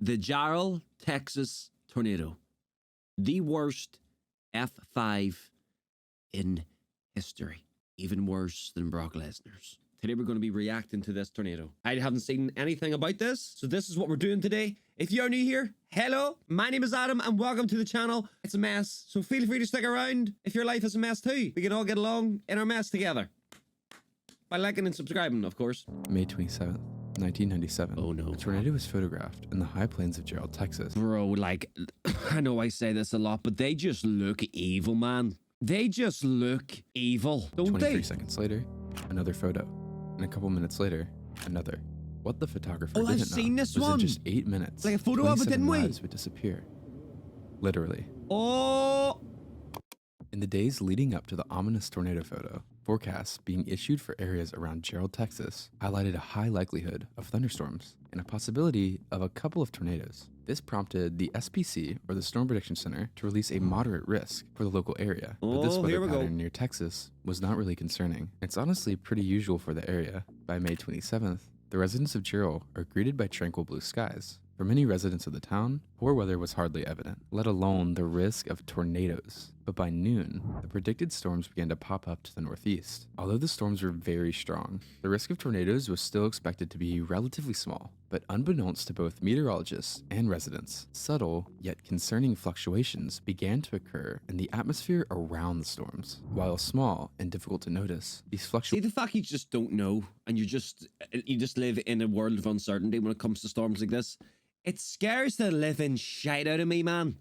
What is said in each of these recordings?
The Jarrell, Texas tornado. The worst F5 in history. Even worse than Brock Lesnar's. Today we're going to be reacting to this tornado. I haven't seen anything about this, so this is what we're doing today. If you're new here, hello, my name is Adam and welcome to the channel. It's a mess, so feel free to stick around if your life is a mess too. We can all get along in our mess together. By liking and subscribing, of course. May 27th, 1997. Oh no. A tornado was photographed in the high plains of Jarrell, Texas. Bro, like, I know I say this a lot, but they just look evil, man. They just look evil, don't 23 they? seconds later, another photo. And a couple minutes later, another. What the photographer didn't I've seen know this was one. in just 8 minutes, Like a photo of it, didn't we? lives would disappear. Literally. Oh! In the days leading up to the ominous tornado photo, forecasts being issued for areas around Jarrell, Texas, highlighted a high likelihood of thunderstorms and a possibility of a couple of tornadoes. This prompted the SPC, or the Storm Prediction Center, to release a moderate risk for the local area. But this weather pattern near Texas was not really concerning. It's honestly pretty usual for the area. By May 27th, the residents of Jarrell are greeted by tranquil blue skies. For many residents of the town, poor weather was hardly evident, let alone the risk of tornadoes. But by noon, the predicted storms began to pop up to the northeast. Although the storms were very strong, the risk of tornadoes was still expected to be relatively small. But unbeknownst to both meteorologists and residents, subtle yet concerning fluctuations began to occur in the atmosphere around the storms. While small and difficult to notice, these fluctuations... See, the fact you just don't know, and you just live in a world of uncertainty when it comes to storms like this, it scares the living shite out of me, man.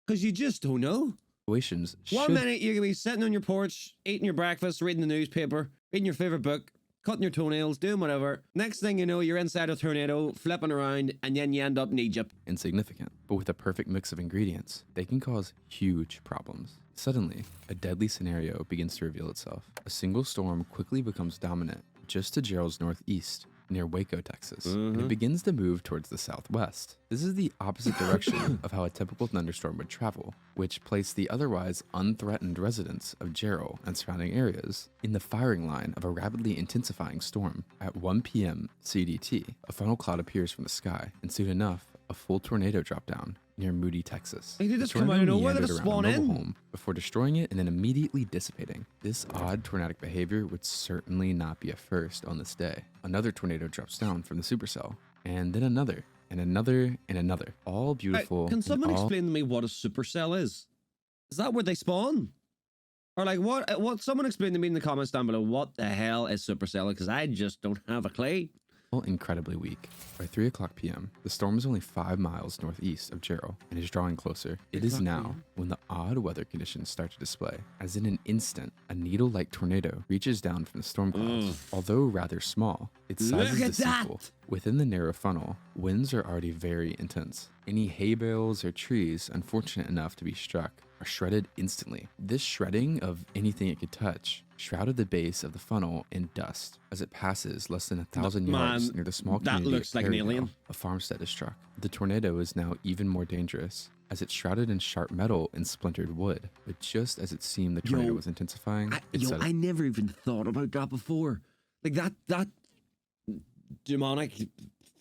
Because you just don't know. One minute you can be sitting on your porch, eating your breakfast, reading the newspaper, reading your favorite book, cutting your toenails, doing whatever. Next thing you know, you're inside a tornado, flipping around, and then you end up in Egypt. Insignificant, but with a perfect mix of ingredients, they can cause huge problems. Suddenly, a deadly scenario begins to reveal itself. A single storm quickly becomes dominant just to Jarrell's northeast, near Waco, Texas, and it begins to move towards the southwest. This is the opposite direction of how a typical thunderstorm would travel, which placed the otherwise unthreatened residents of Jarrell and surrounding areas in the firing line of a rapidly intensifying storm. At 1 p.m. CDT, a funnel cloud appears from the sky, and soon enough, a full tornado dropped down near Moody, Texas. Hey, did this come out of nowhere? Did it spawn in? Home before destroying it and then immediately dissipating. This odd tornadic behavior would certainly not be a first on this day. Another tornado drops down from the supercell, and then another, and another, and another. All beautiful. Can someone explain to me what a supercell is? Is that where they spawn? Or like what? Someone explain to me in the comments down below what the hell is supercell, because I just don't have a clue. Incredibly weak. By 3 o'clock p.m., the storm is only 5 miles northeast of Jarrell and is drawing closer. It is now when the odd weather conditions start to display. As in an instant, a needle-like tornado reaches down from the storm clouds. Although rather small, its size is deceitful. Within the narrow funnel, winds are already very intense. Any hay bales or trees unfortunate enough to be struck are shredded instantly. This shredding of anything it could touch shrouded the base of the funnel in dust. As it passes less than 1,000 yards near the small community that looks like an alien. A farmstead is struck. The tornado is now even more dangerous, as it's shrouded in sharp metal and splintered wood. But just as it seemed the tornado was intensifying, I never even thought about that before. Like that demonic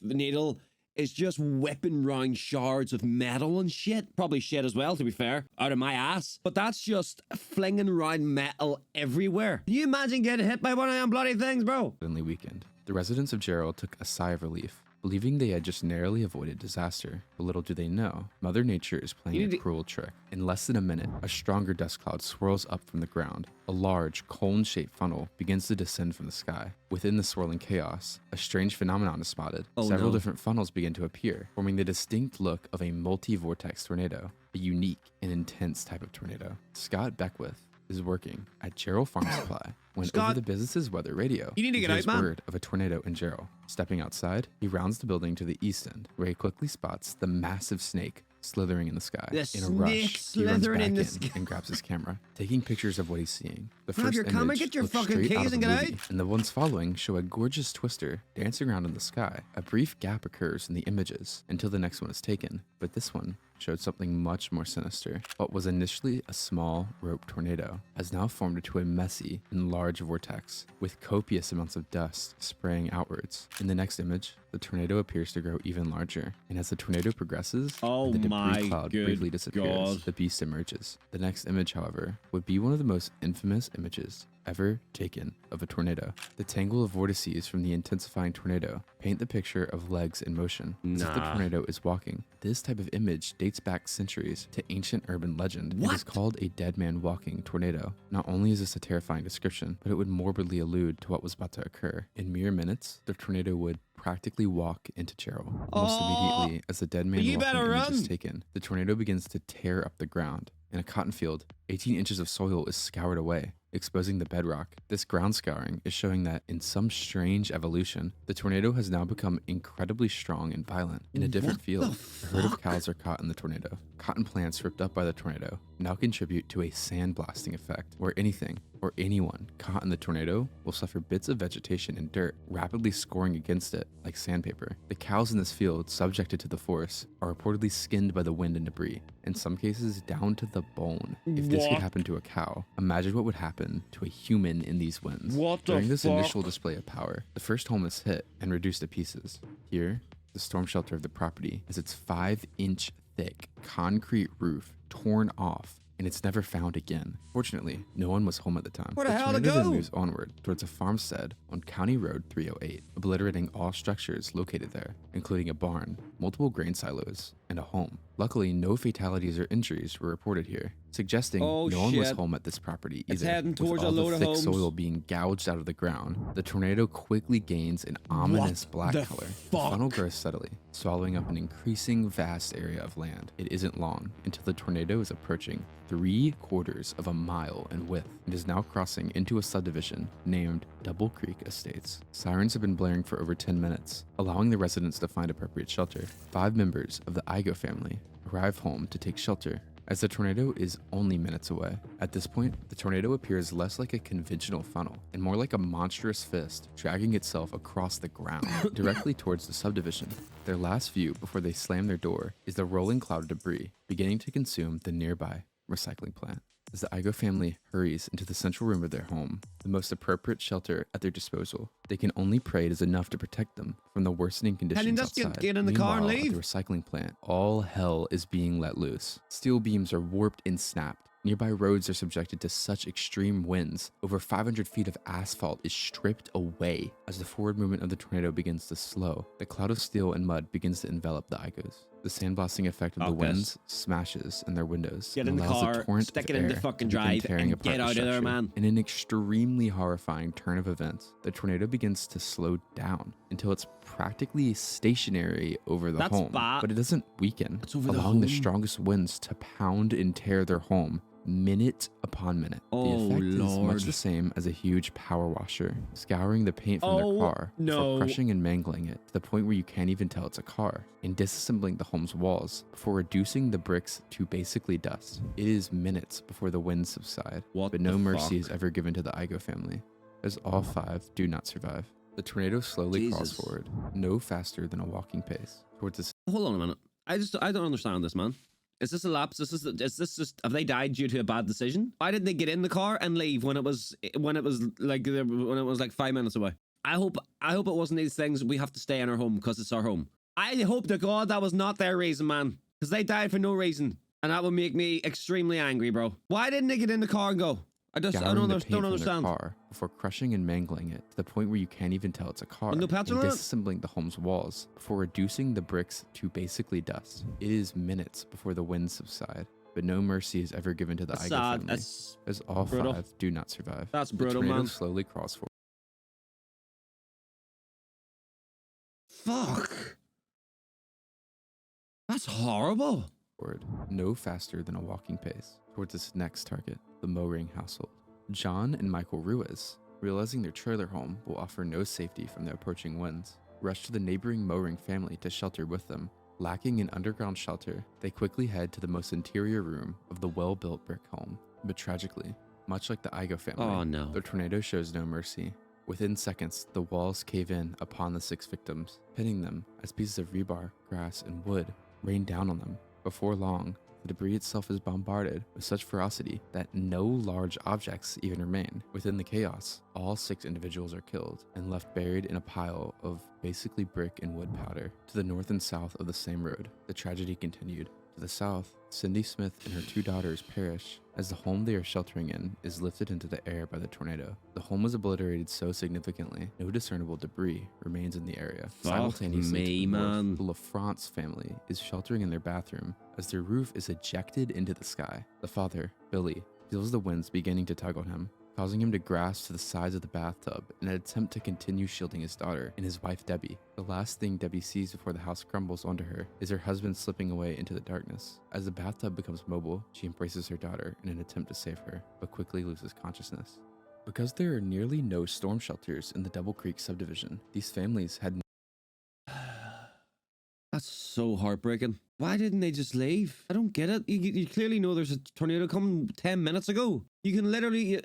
needle is just whipping round shards of metal and shit. Probably shit as well, to be fair, out of my ass. But that's just flinging around metal everywhere. Can you imagine getting hit by one of them bloody things, bro? Suddenly weakened. The residents of Jarrell took a sigh of relief, believing they had just narrowly avoided disaster. But little do they know, Mother Nature is playing a cruel trick. In less than a minute, a stronger dust cloud swirls up from the ground. A large, cone-shaped funnel begins to descend from the sky. Within the swirling chaos, a strange phenomenon is spotted. Several different funnels begin to appear, forming the distinct look of a multi-vortex tornado, a unique and intense type of tornado. Scott Beckwith is working at Jarrell Farm Supply when over the business's weather radio, you need to get out, man. Word of a tornado in Jarrell. Stepping outside, he rounds the building to the east end, where he quickly spots the massive snake slithering in the sky. In a rush, he runs back in and grabs his camera, taking pictures of what he's seeing. The first image get your looks fucking straight out keys of and the get movie, and the ones following show a gorgeous twister dancing around in the sky. A brief gap occurs in the images until the next one is taken, but this one showed something much more sinister. What was initially a small rope tornado has now formed into a messy and large vortex with copious amounts of dust spraying outwards. In the next image, the tornado appears to grow even larger, and as the tornado progresses Oh and the my debris cloud briefly good disappears, God. the beast emerges. The next image, however, would be one of the most infamous images ever taken of a tornado. The tangle of vortices from the intensifying tornado paint the picture of legs in motion, as if the Nah. tornado is walking. This type of image dates back centuries to ancient urban legend. It is What? called a dead man walking tornado. Not only is this a terrifying description, but it would morbidly allude to what was about to occur. In mere minutes, the tornado would practically walk into Jarrell. Almost Oh, immediately, as the dead man you walking better image is run. taken, the tornado begins to tear up the ground. In a cotton field, 18 inches of soil is scoured away, exposing the bedrock. This ground scouring is showing that in some strange evolution, the tornado has now become incredibly strong and violent. In a different What field, the a herd of fuck? cows are caught in the tornado. Cotton plants ripped up by the tornado now contribute to a sandblasting effect, where anything or anyone caught in the tornado will suffer bits of vegetation and dirt, rapidly scoring against it like sandpaper. The cows in this field, subjected to the force, are reportedly skinned by the wind and debris, in some cases down to the bone. If this could What? happen to a cow, imagine what would happen to a human in these winds. What the During this fuck? initial display of power, the first home is hit and reduced to pieces. Here, the storm shelter of the property has its 5-inch thick concrete roof torn off, and it's never found again. Fortunately, no one was home at the time. Where the hell to tornado then go? moves onward towards a farmstead on County Road 308, obliterating all structures located there, including a barn, multiple grain silos, and a home. Luckily, no fatalities or injuries were reported here, suggesting Oh, no one was shit. home at this property either. It's heading With towards a all load the of thick homes. soil being gouged out of the ground, the tornado quickly gains an ominous black the color. The fuck? funnel grows steadily, swallowing up an increasing vast area of land. It isn't long until the tornado is approaching 3/4 of a mile in width and is now crossing into a subdivision named Double Creek Estates. Sirens have been blaring for over 10 minutes, allowing the residents to find appropriate shelter. 5 members of the Igo family arrive home to take shelter, as the tornado is only minutes away. At this point, the tornado appears less like a conventional funnel and more like a monstrous fist dragging itself across the ground directly towards the subdivision. Their last view before they slam their door is the rolling cloud of debris beginning to consume the nearby recycling plant. As the Igo family hurries into the central room of their home, the most appropriate shelter at their disposal, they can only pray it is enough to protect them from the worsening conditions just outside. get in the car and Meanwhile, leave? at the recycling plant, all hell is being let loose. Steel beams are warped and snapped. Nearby roads are subjected to such extreme winds. Over 500 feet of asphalt is stripped away. As the forward movement of the tornado begins to slow, the cloud of steel and mud begins to envelop the Igos. The sandblasting effect of the Fuck this. winds smashes in their windows Get and in the allows car, a torrent stick of it in the air fucking to begin drive, tearing and apart get the out of there, structure. man. In an extremely horrifying turn of events, the tornado begins to slow down until it's practically stationary over the That's home, bad. but it doesn't weaken, It's over the allowing the home. strongest winds to pound and tear their home minute upon minute. Oh, the effect is Lord. much the same as a huge power washer, scouring the paint from Oh, their car no. before crushing and mangling it to the point where you can't even tell it's a car, and disassembling the home's walls before reducing the bricks to basically dust. It is minutes before the winds subside, What but no the mercy fuck? is ever given to the Igo family, as all 5 do not survive. The tornado slowly crawls Jesus. forward, no faster than a walking pace, towards the Hold on a minute. I don't understand this, man. Is this a lapse? Is this just, have they died due to a bad decision? Why didn't they get in the car and leave when it was like 5 minutes away? I hope it wasn't these things. We have to stay in our home because it's our home. I hope to God that was not their reason, man. Because they died for no reason, and that would make me extremely angry, bro. Why didn't they get in the car and go? I scouring don't the paint from their understand. car before crushing and mangling it to the point where you can't even tell it's a car, With no petrol and in it? disassembling the home's walls before reducing the bricks to basically dust. It is minutes before the winds subside, but no mercy is ever given to the That's Igo sad. family, That's as all brutal. 5 do not survive. That's The brutal, tornado man. slowly crawls Fuck. That's horrible. forward, no faster than a walking pace, towards its next target, the Mowring household. John and Michael Ruiz, realizing their trailer home will offer no safety from the approaching winds, rush to the neighboring Mowring family to shelter with them. Lacking an underground shelter, they quickly head to the most interior room of the well-built brick home. But tragically, much like the Igo family, Oh, no. the tornado shows no mercy. Within seconds, the walls cave in upon the 6 victims, pinning them as pieces of rebar, grass, and wood rain down on them. Before long, The debris itself is bombarded with such ferocity that no large objects even remain. Within the chaos, all 6 individuals are killed and left buried in a pile of basically brick and wood powder. To the north and south of the same road, the tragedy continued. To the south, Cindy Smith and her 2 daughters perish as the home they are sheltering in is lifted into the air by the tornado. The home was obliterated so significantly, no discernible debris remains in the area. Simultaneously, to the north, the LaFrance family is sheltering in their bathroom as their roof is ejected into the sky. The father, Billy, feels the winds beginning to tug on him, causing him to grasp to the sides of the bathtub in an attempt to continue shielding his daughter and his wife Debbie. The last thing Debbie sees before the house crumbles onto her is her husband slipping away into the darkness. As the bathtub becomes mobile, she embraces her daughter in an attempt to save her, but quickly loses consciousness. Because there are nearly no storm shelters in the Double Creek subdivision, these families had That's so heartbreaking. Why didn't they just leave? I don't get it. You clearly know there's a tornado coming 10 minutes ago. You can literally...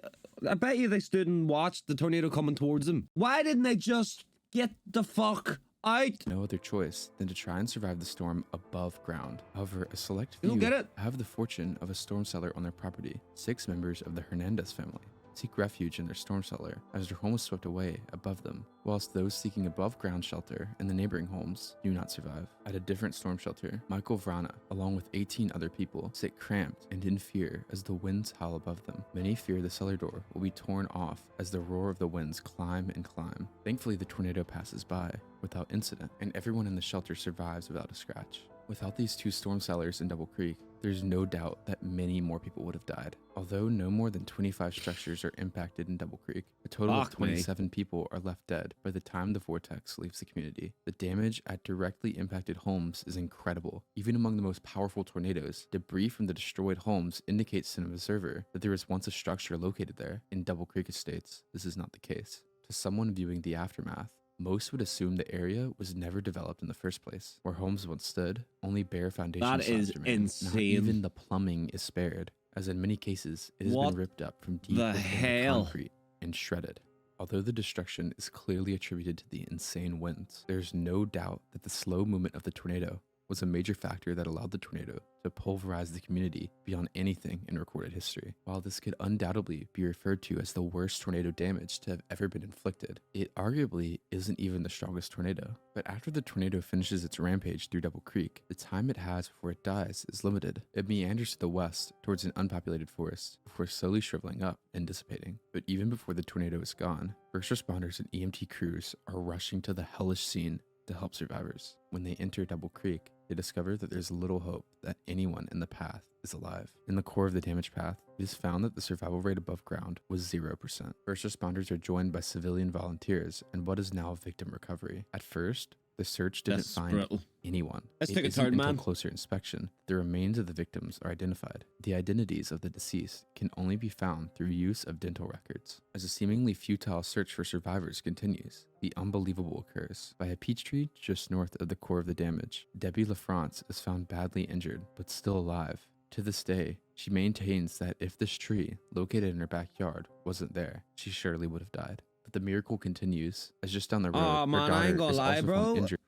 I bet you they stood and watched the tornado coming towards them. Why didn't they just get the fuck out? no other choice than to try and survive the storm above ground. However, a select few You don't get it? have the fortune of a storm cellar on their property. 6 members of the Hernandez family seek refuge in their storm cellar as their home was swept away above them, whilst those seeking above ground shelter in the neighboring homes do not survive. At a different storm shelter, Michael Vrana, along with 18 other people, sit cramped and in fear as the winds howl above them. Many fear the cellar door will be torn off as the roar of the winds climb and climb. Thankfully, the tornado passes by without incident, and everyone in the shelter survives without a scratch. Without these 2 storm cellars in Double Creek, there's no doubt that many more people would have died. Although no more than 25 structures are impacted in Double Creek, a total of 27 people are left dead by the time the vortex leaves the community. The damage at directly impacted homes is incredible. Even among the most powerful tornadoes, debris from the destroyed homes indicates to an observer that there was once a structure located there. In Double Creek Estates, this is not the case. To someone viewing the aftermath, most would assume the area was never developed in the first place. Where homes once stood, only bare foundations. That is insane. Not even the plumbing is spared, as in many cases, it has been ripped up from deep within concrete and shredded. Although the destruction is clearly attributed to the insane winds, there's no doubt that the slow movement of the tornado was a major factor that allowed the tornado to pulverize the community beyond anything in recorded history. While this could undoubtedly be referred to as the worst tornado damage to have ever been inflicted, it arguably isn't even the strongest tornado. But after the tornado finishes its rampage through Double Creek, the time it has before it dies is limited. It meanders to the west towards an unpopulated forest before slowly shriveling up and dissipating. But even before the tornado is gone, first responders and EMT crews are rushing to the hellish scene to help survivors. When they enter Double Creek, they discover that there's little hope that anyone in the path is alive. In the core of the damaged path, it is found that the survival rate above ground was 0%. First responders are joined by civilian volunteers and what is now victim recovery. At first, the search didn't find anyone. Let's take a isn't turn, until man. closer inspection, the remains of the victims are identified. The identities of the deceased can only be found through use of dental records. As a seemingly futile search for survivors continues, the unbelievable occurs. By a peach tree just north of the core of the damage, Debbie LaFrance is found badly injured, but still alive. To this day, she maintains that if this tree, located in her backyard, wasn't there, she surely would have died. But the miracle continues, as just down the road, Oh her man, I daughter ain't gonna is lie, also bro. found injured.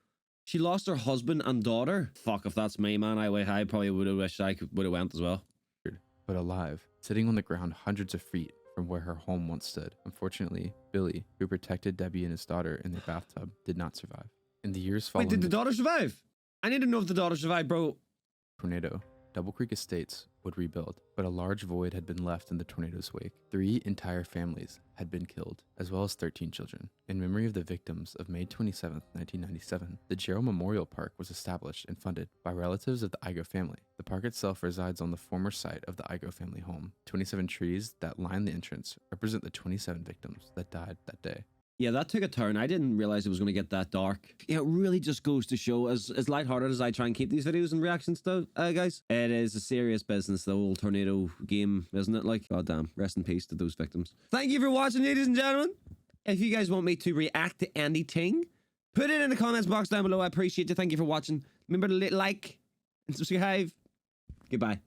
She lost her husband and daughter. Fuck, if that's me, man, I probably would have wished I would have went as well. But alive, sitting on the ground hundreds of feet from where her home once stood. Unfortunately, Billy, who protected Debbie and his daughter in their bathtub, did not survive. In the years following Wait, did the daughter survive? I need to know if the daughter survived, bro. tornado, Double Creek Estates would rebuild, but a large void had been left in the tornado's wake. 3 entire families had been killed, as well as 13 children. In memory of the victims of May 27, 1997, the Jarrell Memorial Park was established and funded by relatives of the Igo family. The park itself resides on the former site of the Igo family home. 27 trees that line the entrance represent the 27 victims that died that day. Yeah, that took a turn. I didn't realize it was going to get that dark. Yeah, it really just goes to show, as lighthearted as I try and keep these videos and reactions to, guys, it is a serious business, the whole tornado game, isn't it? Like, goddamn, rest in peace to those victims. Thank you for watching, ladies and gentlemen. If you guys want me to react to anything, put it in the comments box down below. I appreciate you. Thank you for watching. Remember to like and subscribe. Goodbye.